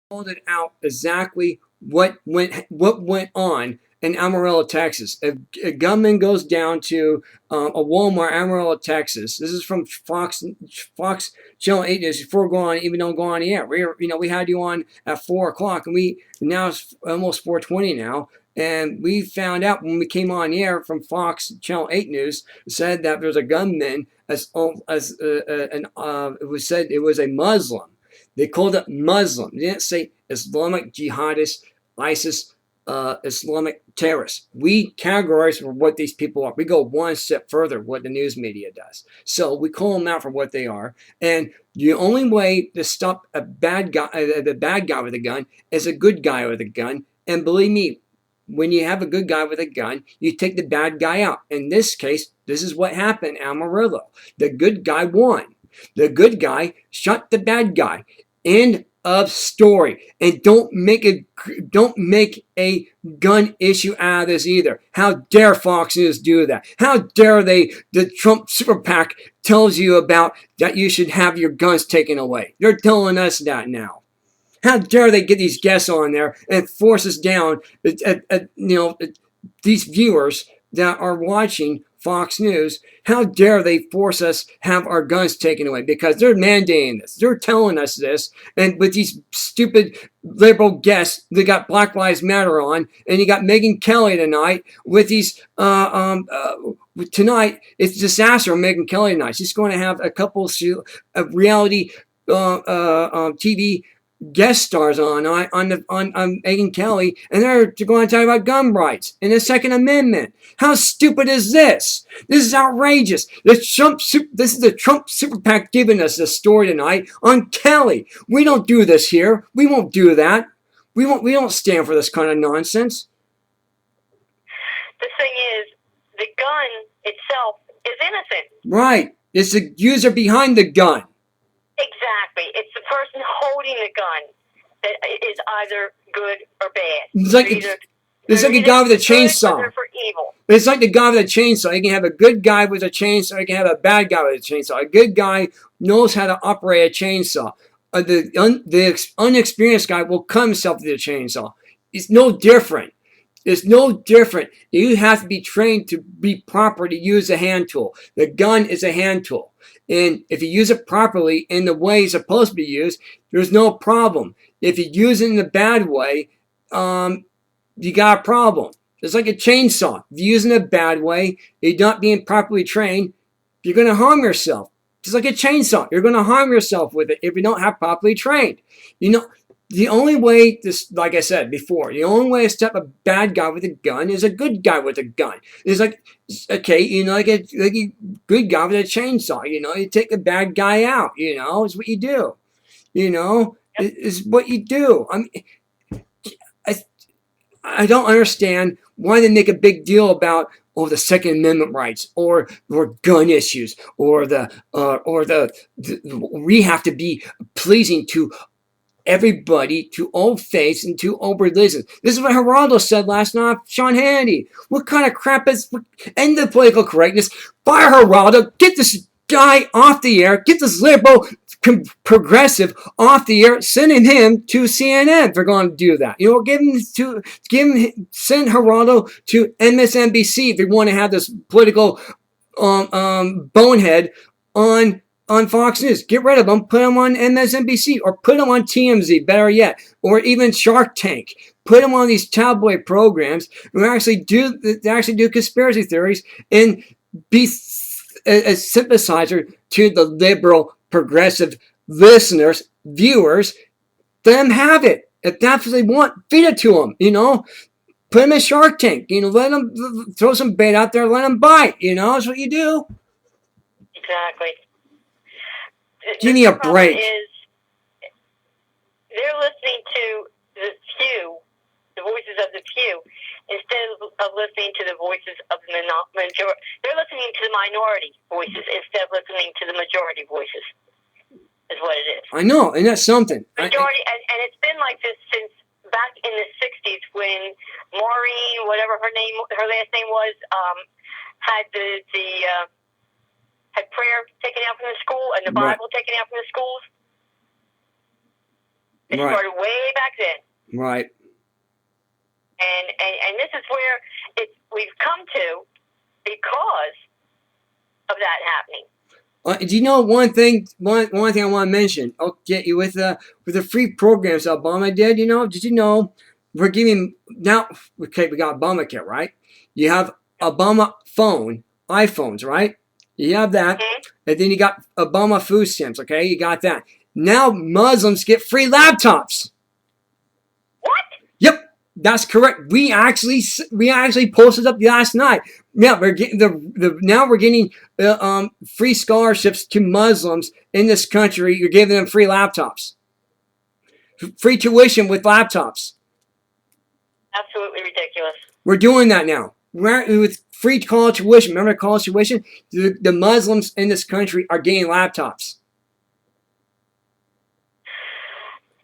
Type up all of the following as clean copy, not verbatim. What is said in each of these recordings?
called it out exactly what went on in Amarillo, Texas. A gunman goes down to a Walmart, Amarillo, Texas. This is from Fox Channel 8 News before even don't go on the air. We had you on at 4 o'clock, and now it's almost 4:20 now. And we found out when we came on the air from Fox Channel 8 News, said that there's a gunman it was said it was a Muslim. They called it Muslim. They didn't say Islamic jihadist, ISIS, Islamic terrorists. We categorize for what these people are. We go one step further what the news media does. So we call them out for what they are. And the only way to stop the bad guy with a gun is a good guy with a gun. And believe me, when you have a good guy with a gun, you take the bad guy out. In this case, this is what happened in Amarillo. The good guy won. The good guy shot the bad guy. End of story. And don't make a gun issue out of this either. How dare Fox News do that? How dare the Trump super PAC tells you about that you should have your guns taken away. They're telling us that now. How dare they get these guests on there and force us down these viewers that are watching Fox News, how dare they force us have our guns taken away? Because they're mandating this. They're telling us this. And with these stupid liberal guests, they got Black Lives Matter on, and you got Megyn Kelly tonight with these tonight, it's disaster on Megyn Kelly tonight. She's going to have a couple of reality TV guest stars on Megyn Kelly, and they're going to talk about gun rights and the Second Amendment. How stupid is this? This is outrageous. This is the Trump super PAC giving us this story tonight on Kelly. We don't do this here. We won't do that. We don't stand for this kind of nonsense. The thing is, the gun itself is innocent. Right. It's the user behind the gun. Exactly. It's the person holding the gun that is either good or bad. It's like a guy with a chainsaw. They're for evil. It's like the guy with a chainsaw. You can have a good guy with a chainsaw. You can have a bad guy with a chainsaw. A good guy knows how to operate a chainsaw. The unexperienced guy will cut himself with a chainsaw. It's no different. It's no different. You have to be trained to be proper to use a hand tool. The gun is a hand tool. And if you use it properly in the way it's supposed to be used, there's no problem. If you use it in a bad way, you got a problem. It's like a chainsaw. If you use it in a bad way, you're not being properly trained, you're going to harm yourself. Just like a chainsaw, you're going to harm yourself with it if you don't have properly trained. The only way, like I said before, the only way to stop a bad guy with a gun is a good guy with a gun. It's like, okay, like a good guy with a chainsaw. You take the bad guy out. It's what you do. It's what you do. I don't understand why they make a big deal about the Second Amendment rights or gun issues or we have to be pleasing to everybody, to all faiths and to all religions. This is what Geraldo said last night, Sean Hannity. What kind of crap is, end the political correctness, fire Geraldo, get this guy off the air, get this liberal progressive off the air, sending him to CNN if they're going to do that. Send Geraldo to MSNBC if they want to have this political bonehead on Fox News. Get rid of them, put them on MSNBC, or put them on TMZ, better yet, or even Shark Tank. Put them on these tabloid programs who actually do conspiracy theories and be a sympathizer to the liberal, progressive listeners, viewers. Let them have it. If that's what they want, feed it to them, Put them in Shark Tank, let them throw some bait out there, let them bite, that's what you do. Exactly. Give me a break. They're listening to the few, the voices of the few, instead of listening to the voices of the majority. They're listening to the minority voices instead of listening to the majority voices, is what it is. I know, and that's something. Majority, and it's been like this since back in the 60s when Maureen, whatever her last name was, had had prayer taken out from the school and the Bible taken out from the schools. It started way back then. Right. And this is where we've come to because of that happening. Do you know one thing? One thing I want to mention. I'll get you with the free programs Obama did. Did you know we're giving now? Okay, we got Obamacare, right? You have Obama phone, iPhones, right? You have that, and then you got Obama food stamps. Okay, you got that. Now Muslims get free laptops. What? Yep. That's correct. We actually posted up last night. Yeah, we're getting now we're getting free scholarships to Muslims in this country. You're giving them free laptops, free tuition with laptops. Absolutely ridiculous. We're doing that now. With free college tuition. Remember college tuition? The Muslims in this country are getting laptops.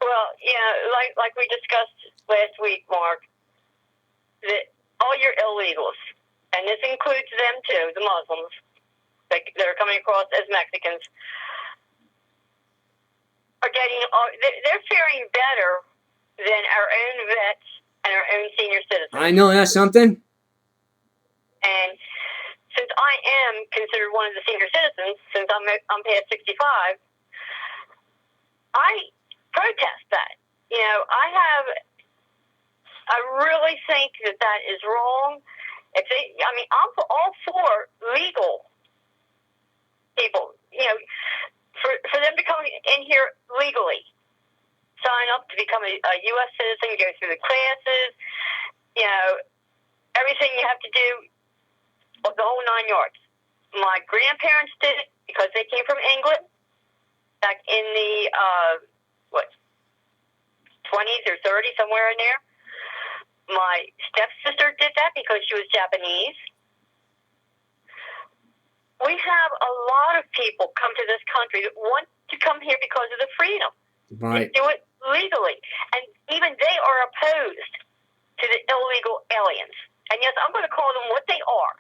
Well, like we discussed last week, Mark, that all your illegals, and this includes them too, the Muslims that are coming across as Mexicans, are they're faring better than our own vets and our own senior citizens. I know that's something. And since I am considered one of the senior citizens, since I'm past 65, I protest that. I really think that is wrong. I'm all for legal people, for them to come in here legally, sign up to become a U.S. citizen, go through the classes, everything you have to do, the whole 9 yards. My grandparents did it because they came from England back in the 20s or 30s, somewhere in there. My stepsister did that because she was Japanese. We have a lot of people come to this country that want to come here because of the freedom. Right. They do it legally. And even they are opposed to the illegal aliens. And yes, I'm going to call them what they are.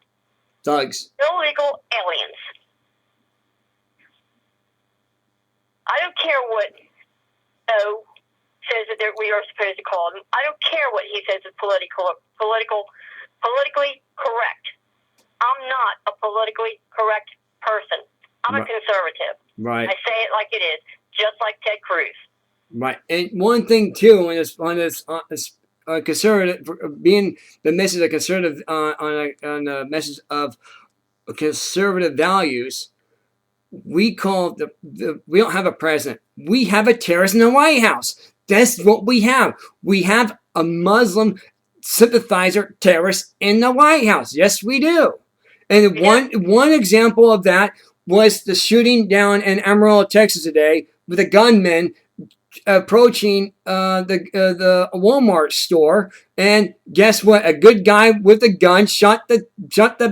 Thugs. Illegal aliens. I don't care what says that we are supposed to call them. I don't care what he says is politically correct. I'm not a politically correct person. I'm a conservative. Right. I say it like it is, just like Ted Cruz. Right. And one thing too, on this conservative, being the message of conservative, on a message of conservative values, we call we don't have a president. We have a terrorist in the White House. That's what we have. We have a Muslim sympathizer terrorist in the White House. Yes, we do. And one example of that was the shooting down in Eberle, Texas today, with a gunman approaching the Walmart store. And guess what? A good guy with a gun shot the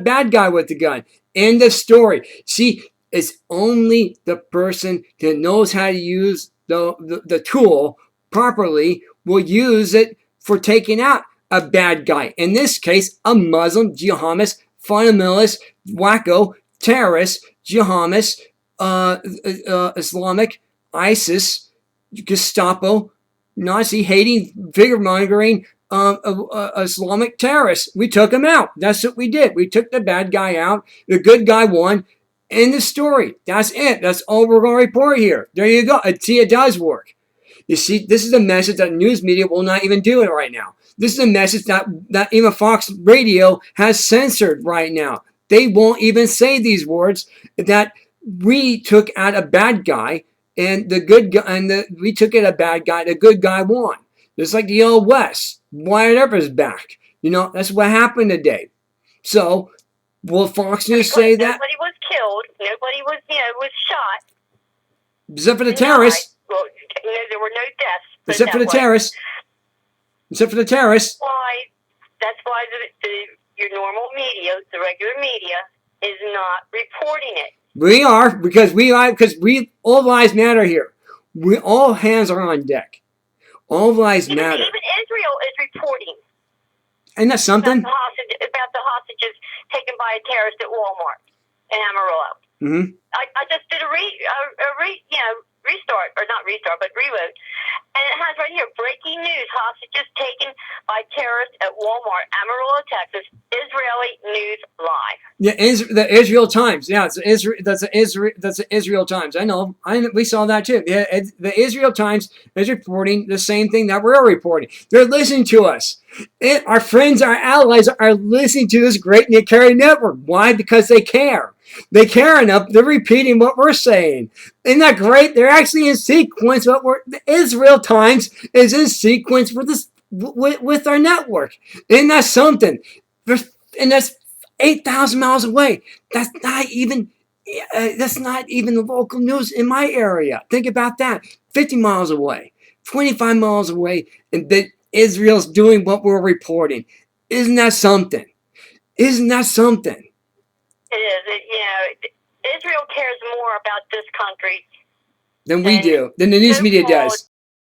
bad guy with the gun. End of story. See, it's only the person that knows how to use the tool properly will use it for taking out a bad guy. In this case, a Muslim, jihadist, fundamentalist, wacko, terrorist, jihadist, Islamic, ISIS, Gestapo, Nazi-hating, figure-mongering, Islamic terrorists. We took him out. That's what we did. We took the bad guy out. The good guy won. End of story. That's it. That's all we're going to report here. There you go. See, it does work. You see, this is a message that news media will not even do it right now. This is a message that even Fox Radio has censored right now. They won't even say these words, that we took out a bad guy and the good guy, and we took out a bad guy. The good guy won. Just like the old West. Wyatt Earp is back. That's what happened today. So, will Fox News say that? Nobody was killed. Nobody was shot. Except for the terrorists. Well, there were no deaths. Except for the terrorists. Except for the terrorists. That's why your normal media, the regular media, is not reporting it. We are, because all lives matter here. All hands are on deck. All lives matter. Even Israel is reporting. Ain't that something? About the hostages taken by a terrorist at Walmart in Amarillo. Mm-hmm. I just did a restart, or not restart, but reload. And it has right here, breaking news, hostages taken by terrorists at Walmart, Amarillo, Texas, Israeli News Live. Yeah, the Israel Times. Yeah, it's Israel. That's the Israel Times. I know. We saw that too. Yeah, the Israel Times is reporting the same thing that we're reporting. They're listening to us. Our friends, our allies are listening to this great Nick Carey network. Why? Because they care. They care enough. They're repeating what we're saying. Isn't that great? They're actually in sequence. The Israel Times is in sequence with this with our network. Isn't that something? And that's 8,000 miles away. That's not even the local news in my area. Think about that. 50 miles away, 25 miles away, and Israel's doing what we're reporting. Isn't that something? Isn't that something? It is. Israel cares more about this country than we do, than the news media does.